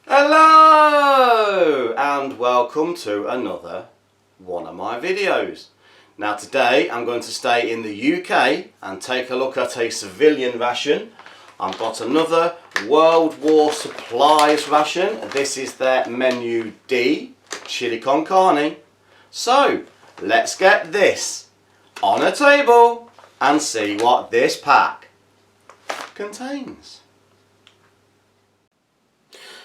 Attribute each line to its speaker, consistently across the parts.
Speaker 1: Hello and welcome to another one of my videos. Now today I'm going to stay in the UK and take a look at a civilian ration. I've got another World War supplies ration. This is their menu D, chili con carne. So let's get this on a table and see what this pack contains.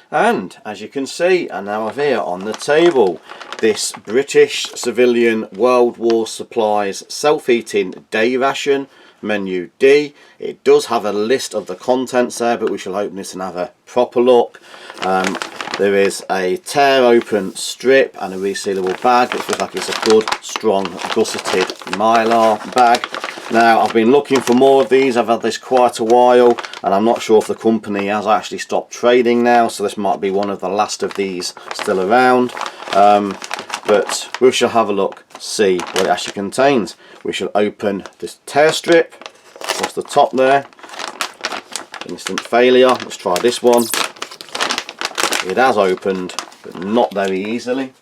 Speaker 1: And as you can see, I now have here on the table this British civilian World War supplies self-eating day ration, menu D. It does have a list of the contents there, but we shall open this and have a proper look. There is a tear open strip and a resealable bag, which looks like it's a good, strong, gusseted mylar bag. Now, I've been looking for more of these. I've had this quite a while, and I'm not sure if the company has actually stopped trading now, so this might be one of the last of these still around. But we shall have a look, see what it actually contains. We shall open this tear strip across the top there. Instant failure. Let's try this one. It has opened, but not very easily.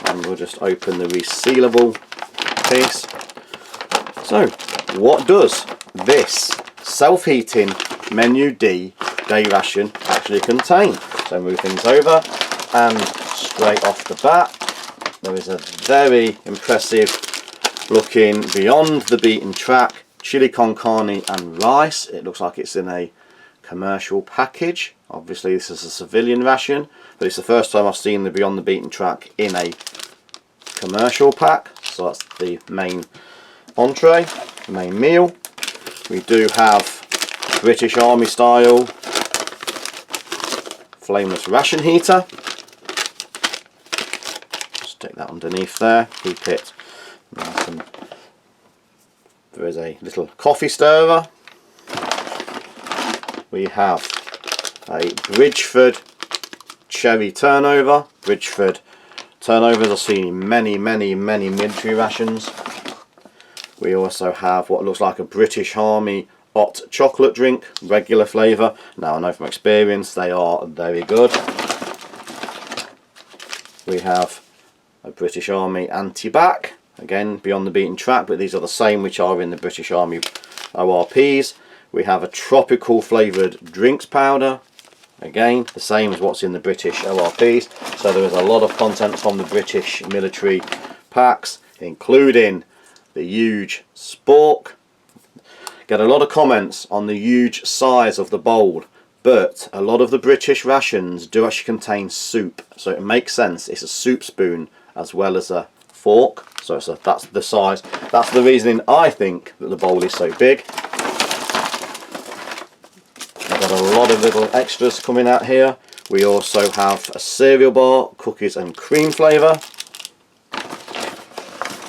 Speaker 1: And we'll just open the resealable piece. So, what does this self-heating menu D day ration actually contain? So move things over, and straight off the bat there is a very impressive looking beyond the beaten track chili con carne and rice. It looks like it's in a commercial package. Obviously this is a civilian ration, but it's the first time I've seen the beyond the beaten track in a commercial pack. So that's the main entree, the main meal. We do have British Army style flameless ration heater. Stick that underneath there, keep it nice. And there is a little coffee stirrer. We have a Bridgeford cherry turnover. Bridgeford turnovers are seen in many military rations. We also have what looks like a British Army hot chocolate drink, regular flavour. Now I know from experience they are very good. We have a British Army anti-bac, again beyond the beaten track, but these are the same which are in the British Army ORPs. We have a tropical flavoured drinks powder, again the same as what's in the British ORPs. So there is a lot of content from the British military packs, including the huge spork. Get a lot of comments on the huge size of the bowl, but a lot of the British rations do actually contain soup, so it makes sense. It's a soup spoon as well as a fork, so that's the size. That's the reasoning I think that the bowl is so big. I've got a lot of little extras coming out here. We also have a cereal bar, cookies and cream flavour.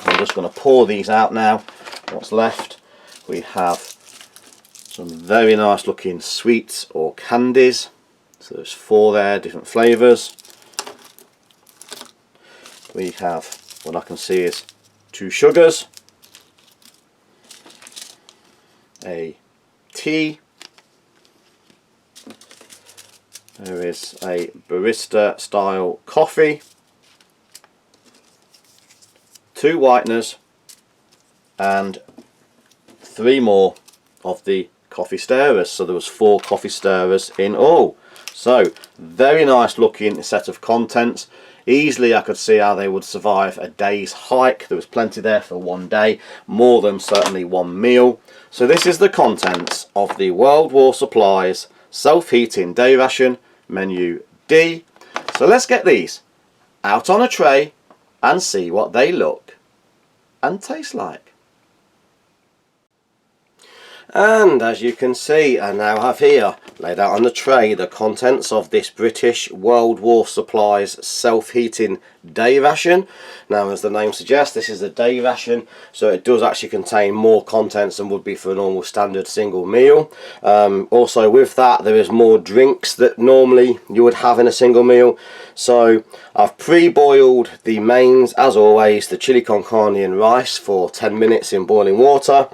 Speaker 1: I'm just going to pour these out now. What's left? We have some very nice looking sweets or candies. So there's 4 there, different flavours. We have what I can see is 2 sugars, a tea, there is a barista style coffee, 2 whiteners, and 3 more of the coffee stirrers. So there was 4 coffee stirrers in all. So very nice looking set of contents. Easily I could see how they would survive a day's hike. There was plenty there for one day, more than certainly one meal. So this is the contents of the World War supplies self-heating day ration menu D. So let's get these out on a tray and see what they look and taste like. And as you can see, I now have here laid out on the tray the contents of this British World War supplies self-heating day ration. Now as the name suggests, this is a day ration, so it does actually contain more contents than would be for a normal standard single meal. Also with that there is more drinks that normally you would have in a single meal. So I've pre-boiled the mains, as always, the chili con carne and rice for 10 minutes in boiling water.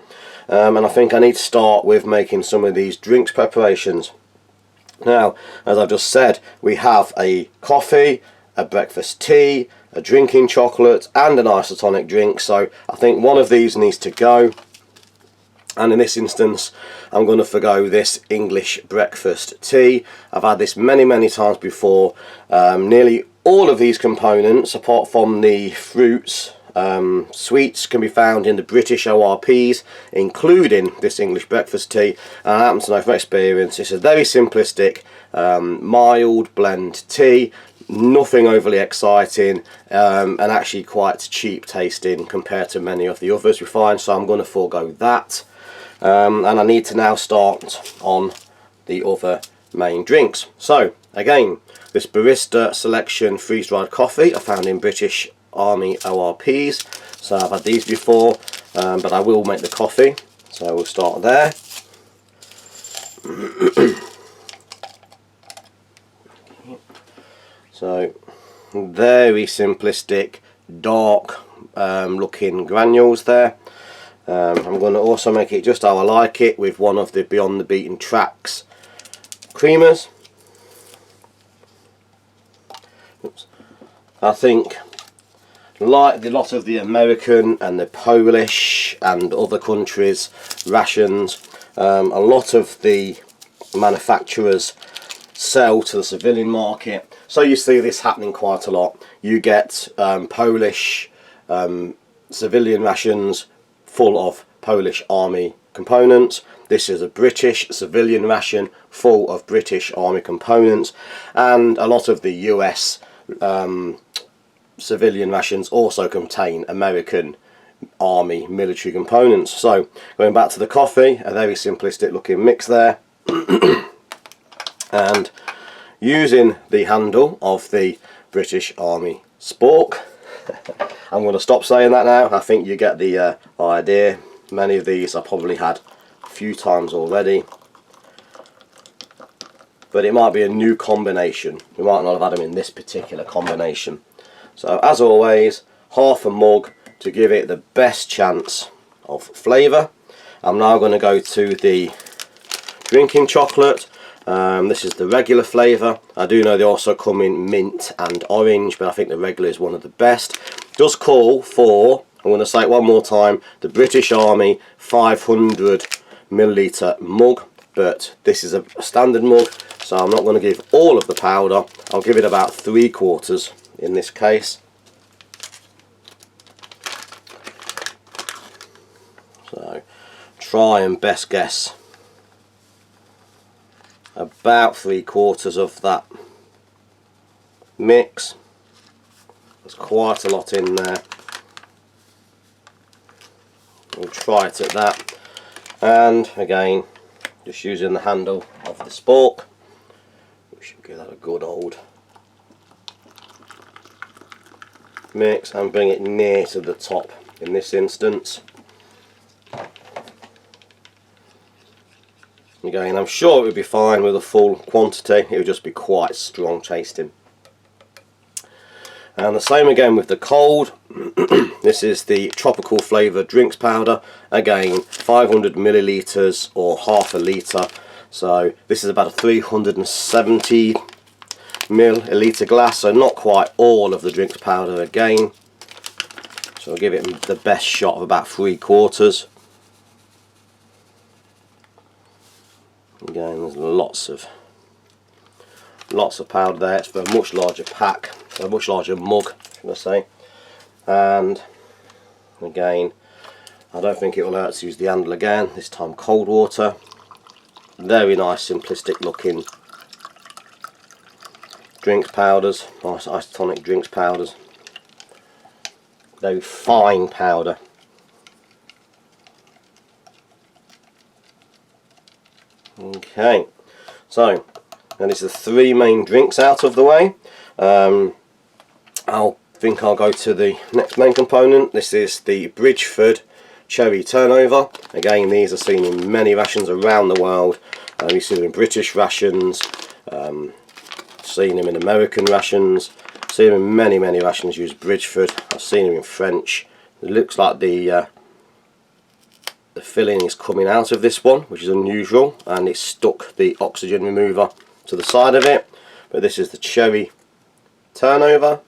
Speaker 1: And I think I need to start with making some of these drinks preparations. Now, as I've just said, we have a coffee, a breakfast tea, a drinking chocolate and an isotonic drink, so I think one of these needs to go, and in this instance I'm going to forgo this English breakfast tea. I've had this many times before. Nearly all of these components, apart from the fruits, sweets, can be found in the British ORPs, including this English breakfast tea, and I happen to know from experience it's a very simplistic, mild blend tea. Nothing overly exciting, and actually quite cheap tasting compared to many of the others we find, so I'm going to forego that. And I need to now start on the other main drinks. So again, this Barista Selection freeze-dried coffee I found in British Army ORPs, so I've had these before, but I will make the coffee, so we'll start there. So very simplistic, dark looking granules there. I'm going to also make it just how I like it with one of the Beyond the Beaten Tracks creamers. Oops. I think, like a lot of the American and the Polish and other countries' rations, a lot of the manufacturers sell to the civilian market, so you see this happening quite a lot. You get Polish civilian rations full of Polish army components. This is a British civilian ration full of British army components, and a lot of the US civilian rations also contain American army military components. So going back to the coffee, a very simplistic looking mix there. And using the handle of the British Army spork, I'm going to stop saying that now. I think you get the idea. Many of these I probably had a few times already, but it might be a new combination. We might not have had them in this particular combination. So as always, half a mug to give it the best chance of flavour. I'm now going to go to the drinking chocolate. This is the regular flavour. I do know they also come in mint and orange, but I think the regular is one of the best. Does call for, I'm going to say it one more time, the British Army 500ml mug, but this is a standard mug, so I'm not going to give all of the powder. I'll give it about 3/4 in this case. So try and best guess about 3/4 of that mix. There's quite a lot in there. We'll try it at that, and again just using the handle of the spork, we should give that a good old mix and bring it near to the top in this instance. Again, I'm sure it would be fine with a full quantity, it would just be quite strong tasting. And the same again with the cold. This is the tropical flavour drinks powder, again 500ml or half a litre, so this is about a 370ml glass, so not quite all of the drinks powder again, so I'll give it the best shot of about 3/4. Again, there's lots of powder there. It's for a much larger pack, a much larger mug, should I say. And again, I don't think it will hurt to use the handle again, this time cold water. Very nice simplistic looking drinks powders, nice isotonic drinks powders. Very fine powder. Okay, so and it's the 3 main drinks out of the way. I'll go to the next main component. This is the Bridgeford Cherry Turnover. Again, these are seen in many rations around the world. You see them in British rations, seen them in American rations, seen them in many rations use Bridgeford. I've seen them in French. It looks like the filling is coming out of this one, which is unusual, and it's stuck the oxygen remover to the side of it, but this is the cherry turnover.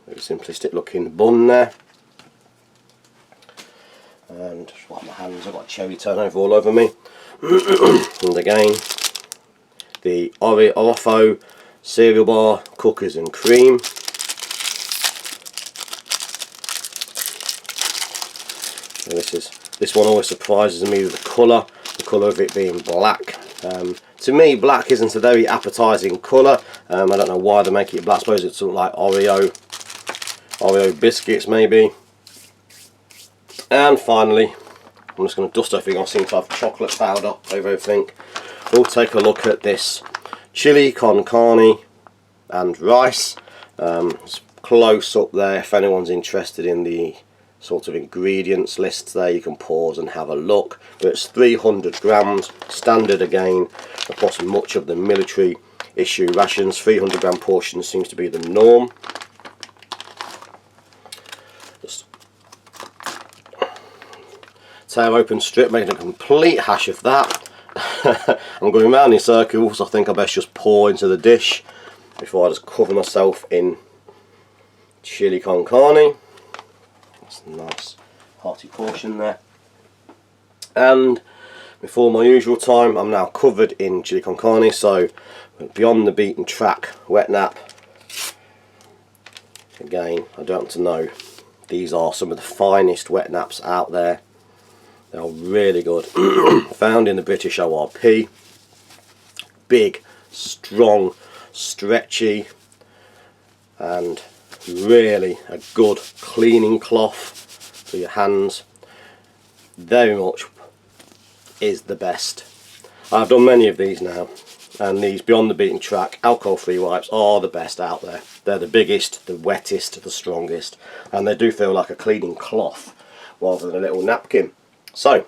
Speaker 1: Very simplistic looking bun there. And just wipe my hands, I've got cherry turnover all over me. And again, the Oreo cereal bar, cookies and cream. And this one always surprises me with the colour of it being black. To me, black isn't a very appetising colour. I don't know why they make it black. I suppose it's sort of like Oreo biscuits maybe. And finally, I'm just going to dust everything. I seem to have chocolate powder over everything. We'll take a look at this chili con carne and rice. It's close up there. If anyone's interested in the sort of ingredients list there, you can pause and have a look. But it's 300 grams, standard again across much of the military issue rations. 300 gram portions seems to be the norm. Just tear open strip, making a complete hash of that. I'm going round in circles. I think I best just pour into the dish before I just cover myself in chili con carne. That's a nice hearty portion there. And before my usual time, I'm now covered in chili con carne, so beyond the beaten track wet nap. Again, I don't want to know, these are some of the finest wet naps out there. They are really good. Found in the British ORP. Big, strong, stretchy, and really a good cleaning cloth for your hands. Very much is the best. I've done many of these now, and these beyond the beaten track alcohol free wipes are the best out there. They're the biggest, the wettest, the strongest, and they do feel like a cleaning cloth rather than a little napkin. So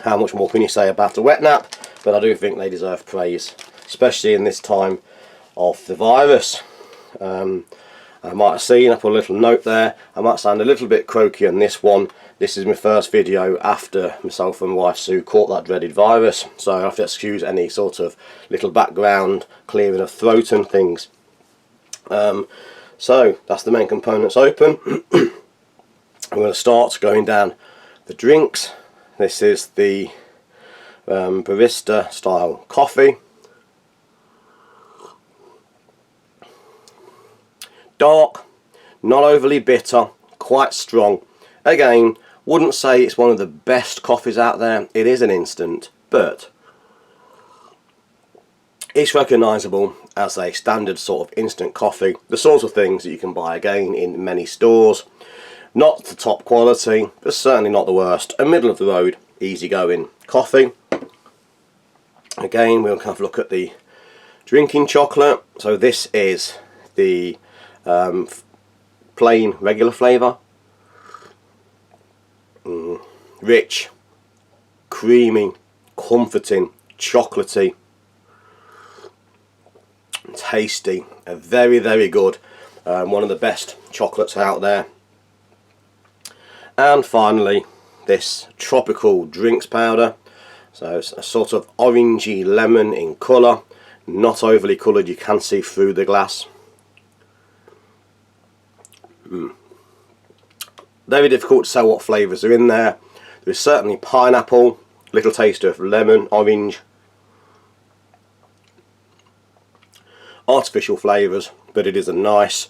Speaker 1: how much more can you say about a wet nap? But I do think they deserve praise, especially in this time of the virus. I might have seen, I put a little note there, I might sound a little bit croaky on this one. This is my first video after myself and wife Sue caught that dreaded virus, so I have to excuse any sort of little background clearing of throat and things. So that's the main components open. I'm going to start going down the drinks. This is the barista style coffee. Dark, not overly bitter, quite strong. Again, wouldn't say it's one of the best coffees out there. It is an instant, but it's recognisable as a standard sort of instant coffee. The sort of things that you can buy again in many stores. Not the top quality, but certainly not the worst. A middle of the road, easy going coffee. Again, we'll have a look at the drinking chocolate. So this is the plain regular flavour. Rich, creamy, comforting, chocolatey, tasty, very, very good. One of the best chocolates out there. And finally, this tropical drinks powder. So it's a sort of orangey lemon in colour, not overly coloured, you can see through the glass. Very difficult to tell what flavours are in there. There's certainly pineapple, little taste of lemon, orange, artificial flavours, but it is a nice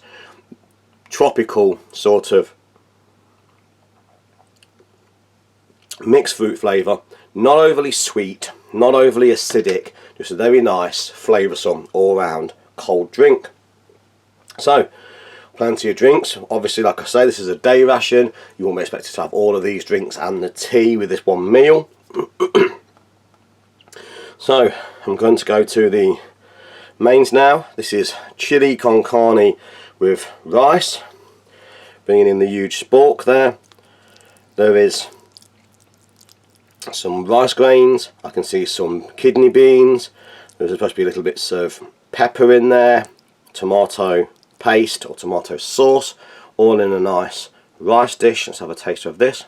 Speaker 1: tropical sort of mixed fruit flavour, not overly sweet, not overly acidic, just a very nice, flavoursome all-round cold drink. So, plenty of drinks. Obviously, like I say, this is a day ration. You won't be expected to have all of these drinks and the tea with this one meal. So, I'm going to go to the mains now. This is chili con carne with rice. Bringing in the huge spork there. There is some rice grains. I can see some kidney beans. There's supposed to be little bits of pepper in there. Tomato paste or tomato sauce. All in a nice rice dish. Let's have a taste of this.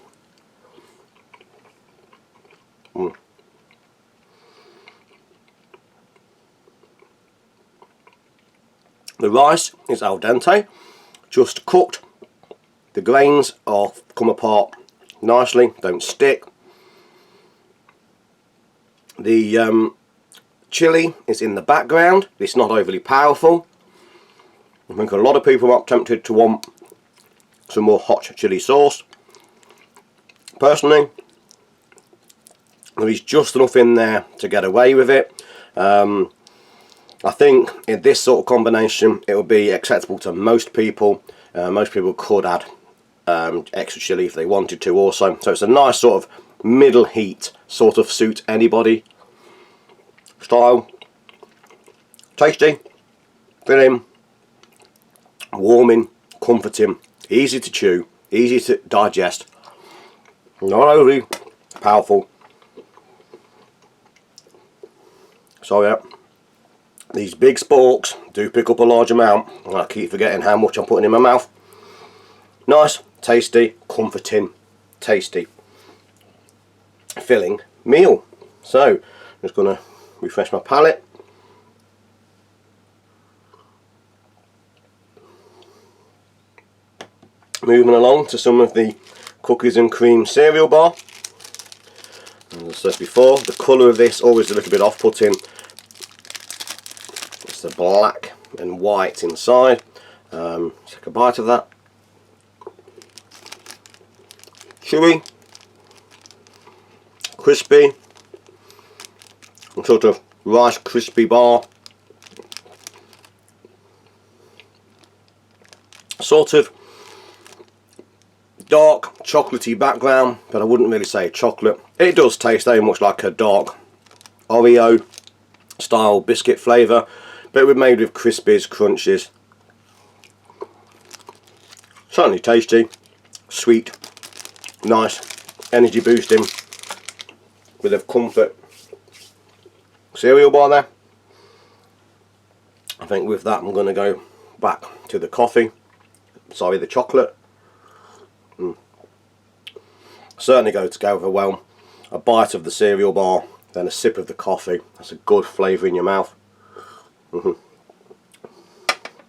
Speaker 2: The rice is al dente, just cooked. The grains are come apart nicely, don't stick. The chilli is in the background. It's not overly powerful. I think a lot of people are tempted to want some more hot chilli sauce. Personally, there is just enough in there to get away with it. I think in this sort of combination it will be acceptable to most people. Most people could add extra chilli if they wanted to also. So it's a nice sort of middle heat, sort of suit anybody style. Tasty, filling, warming, comforting, easy to chew, easy to digest, not overly powerful. So yeah, these big sporks do pick up a large amount, and I keep forgetting how much I'm putting in my mouth. Nice, tasty, comforting, tasty, filling meal. So I'm just going to refresh my palate. Moving along to some of the cookies and cream cereal bar. As I said before, the colour of this always a little bit off-putting. It's the black and white inside. Take a bite of that. Chewy, crispy, some sort of Rice crispy bar. Sort of dark chocolatey background, but I wouldn't really say chocolate. It does taste very much like a dark Oreo style biscuit flavour, but we're made with crispies, crunches. Certainly tasty, sweet, nice, energy boosting, bit of comfort. Cereal bar there. I think with that I'm going to go back to the coffee. Sorry, the chocolate. Certainly go together well. A bite of the cereal bar, then a sip of the coffee. That's a good flavour in your mouth.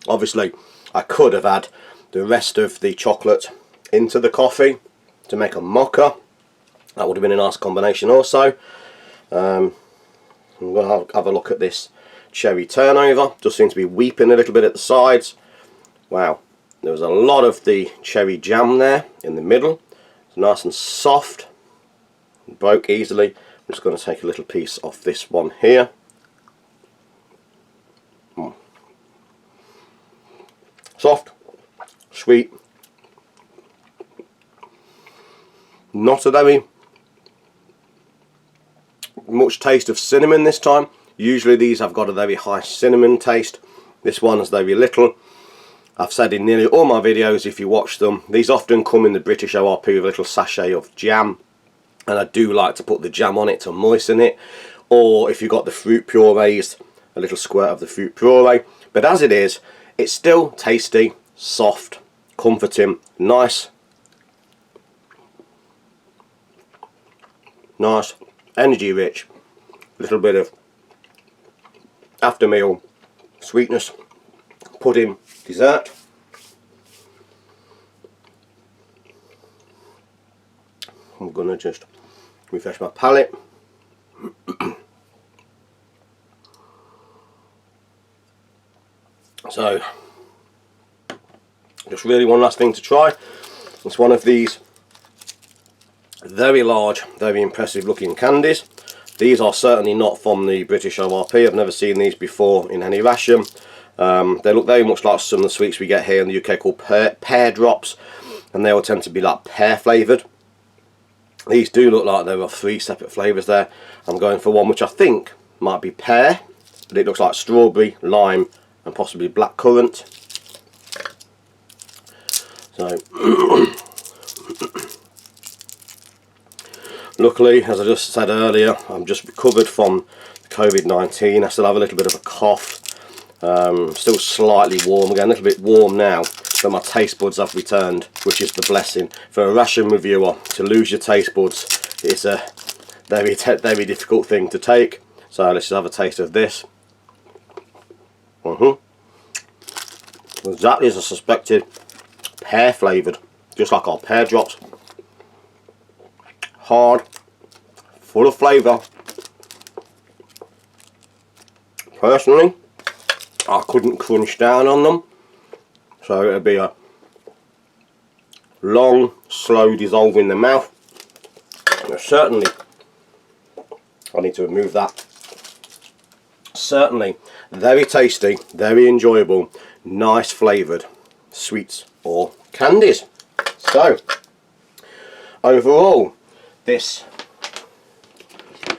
Speaker 2: Obviously, I could have had the rest of the chocolate into the coffee to make a mocha. That would have been a nice combination also. I'm going to have a look at this cherry turnover. Just seems to be weeping a little bit at the sides. Wow, there was a lot of the cherry jam there in the middle. It's nice and soft. It broke easily. I'm just going to take a little piece off this one here. Soft, sweet, not a very much taste of cinnamon this time. Usually these have got a very high cinnamon taste. This one has very little. I've said in nearly all my videos, if you watch them, these often come in the British ORP with a little sachet of jam, and I do like to put the jam on it to moisten it, or if you've got the fruit purees, a little squirt of the fruit puree. But as it is, it's still tasty, soft, comforting, nice, energy rich, a little bit of after meal sweetness, pudding, dessert. I'm gonna just refresh my palate. So, just really one last thing to try. It's one of these very large, very impressive looking candies. These are certainly not from the British ORP. I've never seen these before in any ration. They look very much like some of the sweets we get here in the UK called pear drops, and they all tend to be like pear flavoured. These do look like there are 3 separate flavours there. I'm going for one which I think might be pear, but it looks like strawberry, lime and possibly blackcurrant. So luckily, as I just said earlier, I'm just recovered from COVID-19. I still have a little bit of a cough. Still slightly warm again, a little bit warm now, but my taste buds have returned, which is the blessing. For a ration reviewer, to lose your taste buds is a very difficult thing to take. So let's just have a taste of this. Exactly as I suspected, pear flavoured, just like our pear drops. Hard, full of flavour. Personally, I couldn't crunch down on them, so it'd be a long, slow dissolve in the mouth. Certainly, I need to remove that. Certainly, very tasty, very enjoyable, nice flavoured sweets or candies. So, overall, this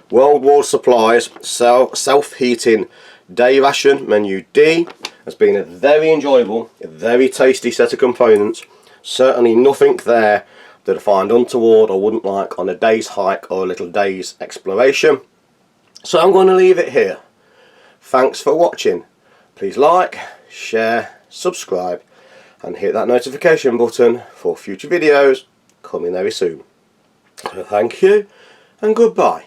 Speaker 2: World War Supplies self-heating day ration menu D has been a very enjoyable, a very tasty set of components. Certainly nothing there that I find untoward or wouldn't like on a day's hike or a little day's exploration. So I'm going to leave it here. Thanks for watching. Please like, share, subscribe and hit that notification button for future videos coming very soon. So thank you and goodbye.